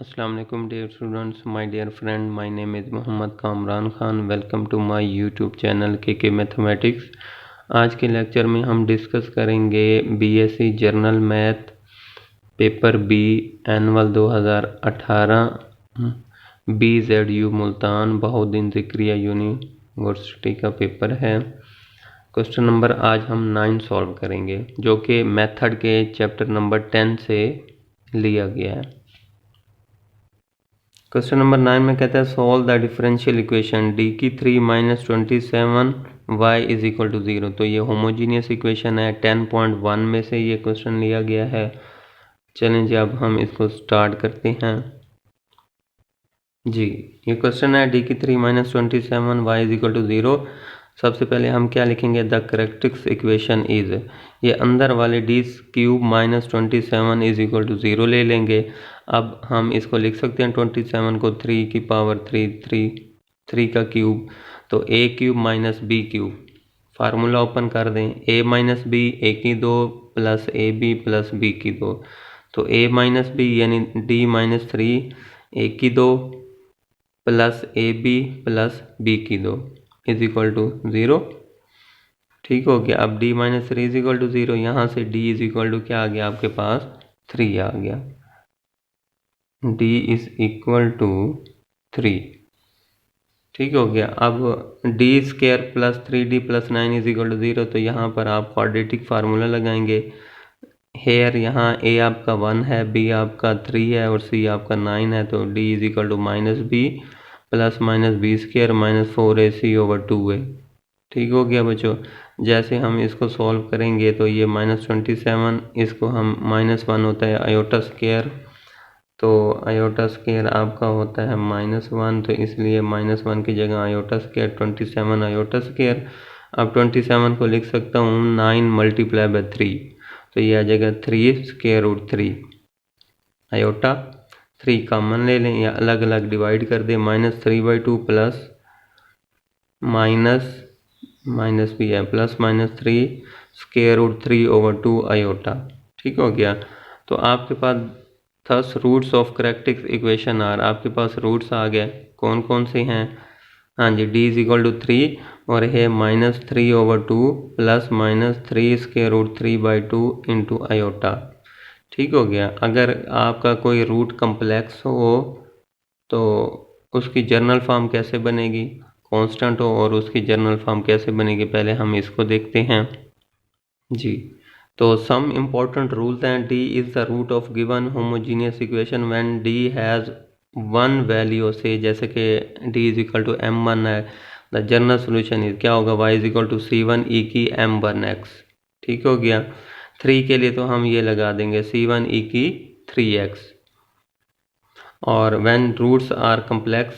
Assalamu alaikum dear students, my dear friend, my name is Muhammad Kamran Khan. Welcome to my YouTube channel KK Mathematics. आज के lecture में हम discuss करेंगे BSc general math paper B annual 2018 BZU Multan Bahauddin Zakariya university का paper है। Question number आज हम 9 solve करेंगे जो कि मेथड के चैप्टर नंबर 10 से लिया गया है। क्वेश्चन नंबर 9 में कहता है solve the differential equation D की 3 minus 27 y is equal to 0। तो ये होमोजीनियस इक्वेशन है, 10.1 में से ये क्वेश्चन लिया गया है। चलें जी अब हम इसको स्टार्ट करते हैं। जी ये क्वेश्चन है डी की 3 minus 27 y is equal to 0। सबसे पहले हम क्या लिखेंगे, द करेक्ट्रिक्स इक्वेशन इज, ये अंदर वाले D cube minus 27 is equal to 0 ले लेंगे। अब हम इसको लिख सकते हैं 27 को 3 की पावर 3 का क्यूब, तो a cube minus B cube. Formula open कर दें, a माइनस बी a की 2 plus A B plus B की 2, तो a माइनस बी यानी d माइनस 3 a की 2 plus A B plus B की 2 इज इक्वल टू 0। ठीक हो गया। अब d minus 3 is equal to 0, यहाँ से d इज इक्वल टू क्या आ गया आपके पास, 3 आ गया। d इज इक्वल टू 3, ठीक हो गया। अब d square plus 3d plus 9 is equal to 0, तो यहाँ पर आप क्वाड्रेटिक फार्मूला लगाएंगे। हेयर यहाँ a आपका 1 है, b आपका 3 है और c आपका 9 है, तो d is equal to minus B plus minus B square minus 4ac over 2a। ठीक हो गया बच्चों। जैसे हम इसको सॉल्व करेंगे तो ये माइनस 27, इसको हम -1 होता है आयोटा स्क्वायर, तो आयोटा स्क्वायर आपका होता है -1, तो इसलिए -1 की जगह आयोटा स्क्वायर 27 आयोटा स्क्वायर। अब 27 को लिख सकता हूँ 9 मल्टीप्लाई बाय 3, तो ये आ जाएगा 3 स्क्वायर रूट 3 आयोटा 3 कॉमन ले लें या अलग अलग डिवाइड कर दें, -3/2 प्लस माइनस भी है plus minus 3 square root 3 over 2 iota. ठीक हो गया। तो आपके पास thus roots of characteristic equation are, आपके पास रूट्स आ गए, कौन कौन से हैं, हाँ जी, d इज इक्वल टू 3 और है -3 over 2 plus -3 square root 3/2 into iota. ठीक हो गया। अगर आपका कोई रूट कम्प्लेक्स हो तो उसकी जर्नल फॉर्म कैसे बनेगी, कांस्टेंट हो और उसकी जर्नल फॉर्म कैसे बनेगी, पहले हम इसको देखते हैं। जी तो सम इम्पोर्टेंट रूल्स हैं, d is the root of given homogeneous equation when d has 1 value से, जैसे कि d is equal to m1 है, द जनरल सोल्यूशन इज क्या होगा, y is equal to c1 e की m1x। ठीक हो गया। 3 के लिए तो हम ये लगा देंगे c1 e की 3x, और व्हेन रूट्स आर कम्प्लेक्स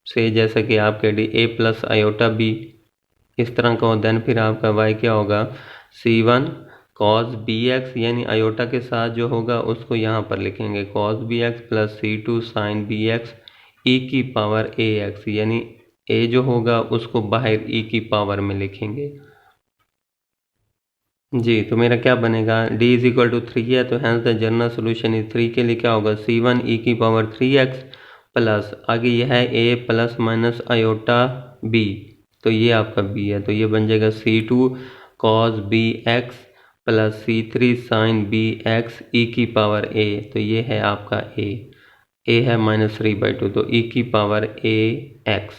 से, जैसे कि आपके D a plus iota b इस तरह का हो, देन फिर आपका y क्या होगा, c1 cos bx, यानी आयोटा के साथ जो होगा उसको यहाँ पर लिखेंगे cos bx plus c2 sin bx e की पावर ax, यानी a जो होगा उसको बाहर e की पावर में लिखेंगे। जी तो मेरा क्या बनेगा, d इज इक्वल टू 3 है, तो hence the general solution is 3 के लिए क्या होगा, c1 e की पावर 3x प्लस आगे यह है a plus minus iota b, तो ये आपका b है, तो ये बन जाएगा c2 cos bx plus c3 sin bx e की पावर a, तो ये है आपका a है -3/2, तो e की पावर ax।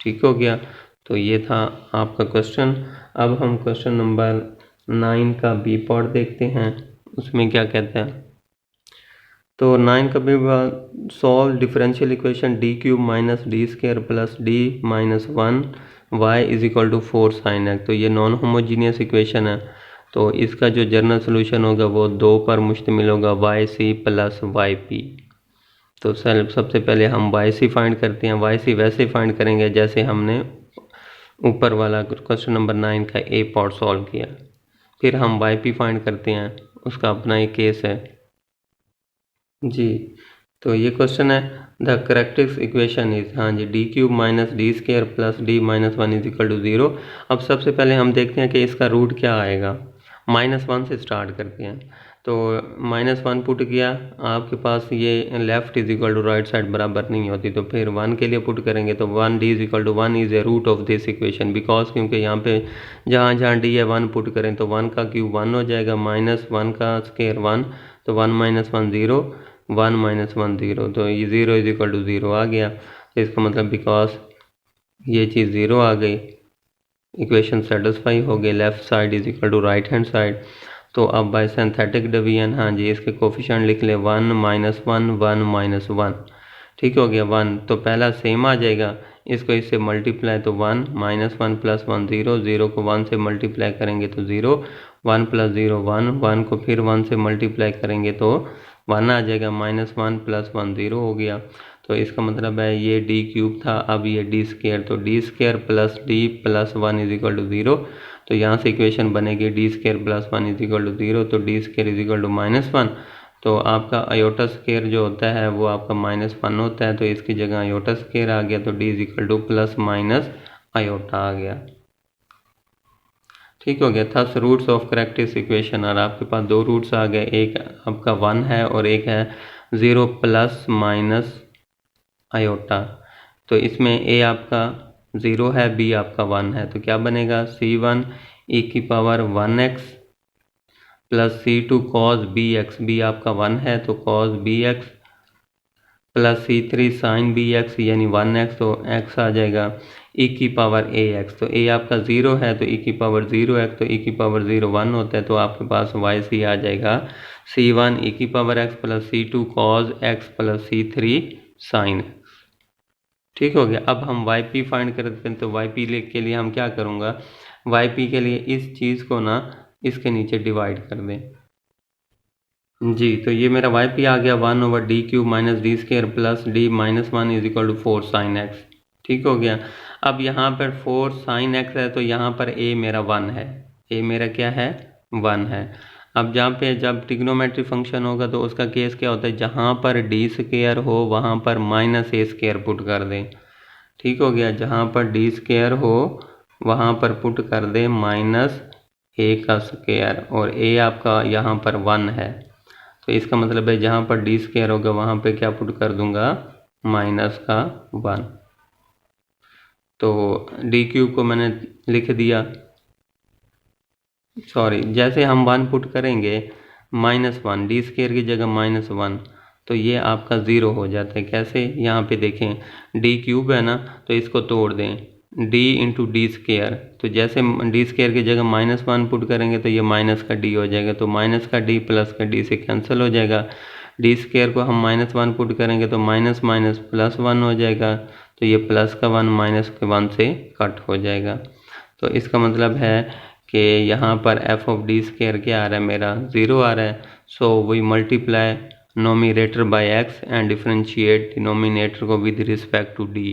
ठीक हो गया। तो ये था आपका क्वेश्चन। अब हम क्वेश्चन नंबर 9 का बी पार्ट देखते हैं, उसमें क्या कहता है। तो 9 का B part, solve differential equation D cube minus D square plus D minus 1 Y is equal to 4 sine X. तो ये नॉन होमोजीनियस इक्वेशन है, तो इसका जो जनरल सोल्यूशन होगा वो 2 पर मुश्तमिल होगा, Y C plus Y P. तो सबसे पहले हम वाई सी फाइंड करते हैं। वाई सी वैसे फाइंड करेंगे जैसे हमने ऊपर वाला क्वेश्चन नंबर 9 का ए पार्ट सॉल्व किया। फिर हम वाई पी फाइंड करते हैं, उसका अपना एक केस है। जी तो ये क्वेश्चन है द करेक्ट्रिक्स इक्वेशन इज, हाँ जी, D cube minus D square plus D minus 1 is equal to 0। अब सबसे पहले हम देखते हैं कि इसका रूट क्या आएगा, -1 से स्टार्ट करते हैं। तो -1 पुट किया, आपके पास ये left is equal to right side बराबर नहीं होती, तो फिर 1 के लिए पुट करेंगे तो 1 d is equal to 1 is a root of this equation, because क्योंकि यहाँ पे जहाँ जहाँ d है 1 पुट करें तो 1 का क्यूब 1 हो जाएगा, -1 का स्क्वायर 1, तो 1 - 1 0, 1 - 1 0, तो ये 0 इज इक्वल टू 0 आ गया। तो इसका मतलब बिकॉज ये चीज़ 0 आ गई, इक्वेशन सेटिस्फाई हो गई, left side is equal to right hand side. तो अब बाय सिंथेटिक डिवीजन, हाँ जी, इसके कोफिशिएंट लिख ले 1 - 1 1 - 1, ठीक हो गया 1, तो पहला सेम आ जाएगा, इसको इससे मल्टीप्लाई तो 1 - 1 + 1 0, 0 को 1 से मल्टीप्लाई करेंगे तो 0, 1 + 0 1, 1 को फिर 1 से मल्टीप्लाई करेंगे तो 1 आ जाएगा, -1 + 1 0 हो गया। तो इसका मतलब है ये d क्यूब था, अब ये d स्क्वायर, तो d square plus d plus 1 is equal to 0, तो यहाँ से इक्वेशन बनेगी d square plus 1 is equal to 0, तो d square is equal to -1, तो आपका आयोटा स्क्वायर जो होता है वो आपका -1 होता है, तो इसकी जगह आयोटा स्क्वायर आ गया, तो d is equal to plus minus iota आ गया, ठीक हो गया। थस रूट्स ऑफ करेक्ट इक्वेशन, और आपके पास दो रूट्स आ गए, एक आपका 1 है और एक है 0 प्लस माइनस आयोटा। तो इसमें a आपका 0 है, b आपका 1 है, तो क्या बनेगा c1 e की power 1x plus c2 cos bx, b आपका 1 है तो cos bx plus c3 sin bx यानी 1x, तो x आ जाएगा e की पावर ax, तो a आपका 0 है तो e की पावर 0x, तो e की पावर 0 1 होता है, तो आपके पास yc आ जाएगा c1 e की power x plus c2 cos x plus c3 sin x, ठीक हो गया। अब हम yp फाइंड करते हैं, तो yp के लिए हम क्या करूँगा, yp के लिए इस चीज़ को ना इसके नीचे डिवाइड कर दें जी, तो ये मेरा yp आ गया 1/d³ minus D square plus d - 1 is equal to 4 sin x, ठीक हो गया। अब यहाँ पर 4 sin x है, तो यहाँ पर a मेरा 1 है, a मेरा क्या है 1 है। अब जहाँ पे जब ट्रिग्नोमेट्री फंक्शन होगा तो उसका केस क्या होता है, जहाँ पर d स्क्वायर हो वहाँ पर -a स्क्वायर पुट कर दें, ठीक हो गया। जहाँ पर d स्क्वायर हो वहाँ पर पुट कर दें -a का स्क्वायर, और a आपका यहाँ पर 1 है, तो इसका मतलब है जहाँ पर d स्क्वायर होगा वहाँ पे क्या पुट कर दूंगा -1, तो d³ को मैंने लिख दिया, सॉरी, जैसे हम 1 पुट करेंगे -1 d स्क्वायर की जगह -1, तो ये आपका 0 हो जाता है। कैसे, यहाँ पे देखें d³ है ना, तो इसको तोड़ दें d इंटू डी स्क्वायर, तो जैसे d स्क्वायर की जगह -1 पुट करेंगे तो ये माइनस का d हो जाएगा, तो माइनस का d प्लस का d से कैंसिल हो जाएगा, d स्क्वायर को हम -1 पुट करेंगे तो माइनस माइनस प्लस 1 हो जाएगा, तो ये प्लस का 1 माइनस के 1 से कट हो जाएगा। तो इसका मतलब है कि यहाँ पर f ऑफ d स्क्वायर क्या आ रहा है, मेरा 0 आ रहा है। So we multiply nominator by x and differentiate denominator को विद रिस्पेक्ट टू d।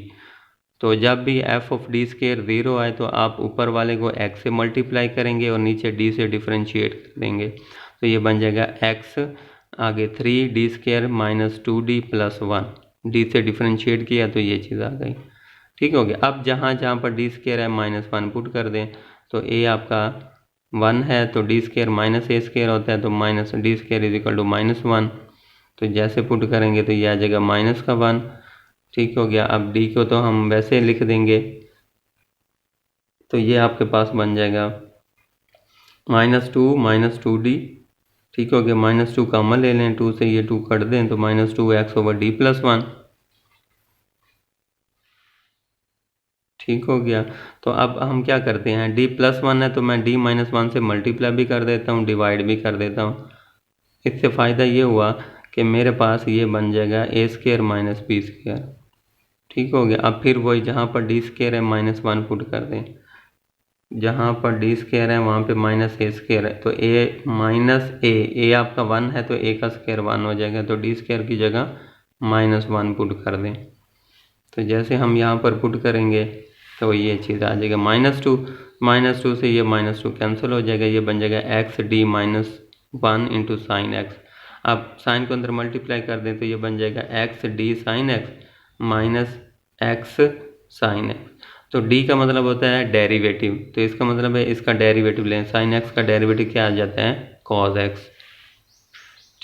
तो जब भी f ऑफ d स्क्वायर 0 आए तो आप ऊपर वाले को x से मल्टीप्लाई करेंगे और नीचे d से डिफरेंशिएट कर देंगे, तो ये बन जाएगा x आगे 3d square minus 2d plus 1, d से डिफरेंशिएट किया तो ये चीज़ आ गई, ठीक हो गया। अब जहाँ जहाँ पर d स्क्वायर है -1 पुट कर दें, तो a आपका 1 है तो d square minus a square होता है, तो minus d square is equal to -1, तो जैसे पुट करेंगे तो ये आ जाएगा -1, ठीक हो गया। अब d को तो हम वैसे लिख देंगे, तो ये आपके पास बन जाएगा -2 - 2d, ठीक हो गया। -2 कॉमन ले लें, 2 से ये 2 कट दें तो -2x/d प्लस 1, ठीक हो गया। तो अब हम क्या करते हैं, d प्लस 1 है तो मैं d - 1 से मल्टीप्लाई भी कर देता हूँ, डिवाइड भी कर देता हूँ। इससे फ़ायदा ये हुआ कि मेरे पास ये बन जाएगा a square minus b square, ठीक हो गया। अब फिर वही जहाँ पर d स्क्वायर है -1 पुट कर दें, जहाँ पर d स्क्वायर है वहाँ पे -a स्क्वायर है, तो a आपका 1 है तो a का स्क्वायर 1 हो जाएगा, तो d स्क्वायर की जगह -1 पुट कर दें, तो जैसे हम यहाँ पर पुट करेंगे तो ये चीज़ आ जाएगा -2 से ये -2 कैंसिल हो जाएगा, ये बन जाएगा xd - 1 इंटू साइन x। अब साइन को अंदर मल्टीप्लाई कर दें तो ये बन जाएगा xd sin x minus x sin x, तो d का मतलब होता है डेरिवेटिव, तो इसका मतलब है इसका डेरिवेटिव लें, sin x का डेरिवेटिव क्या आ जाता है cos x,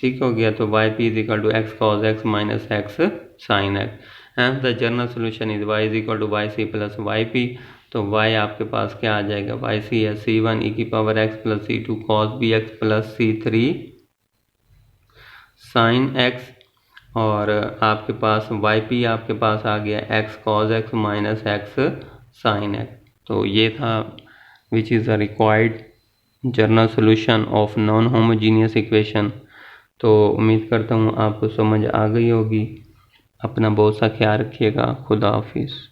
ठीक हो गया। तो Y P is equal to X cos X minus X sine X, and the general solution is Y is equal to Y C plus Y P. तो Y आपके पास क्या आ जाएगा, वाई सी है सी वन ई की power X plus C two cos B X plus C three sine X, और आपके पास वाई पी आपके पास आ गया X cos X minus X sine X. तो ये था which is the required general solution of non homogeneous equation. तो उम्मीद करता हूँ आपको समझ आ गई होगी। अपना बहुत सा ख्याल रखिएगा। खुदा हाफिज़।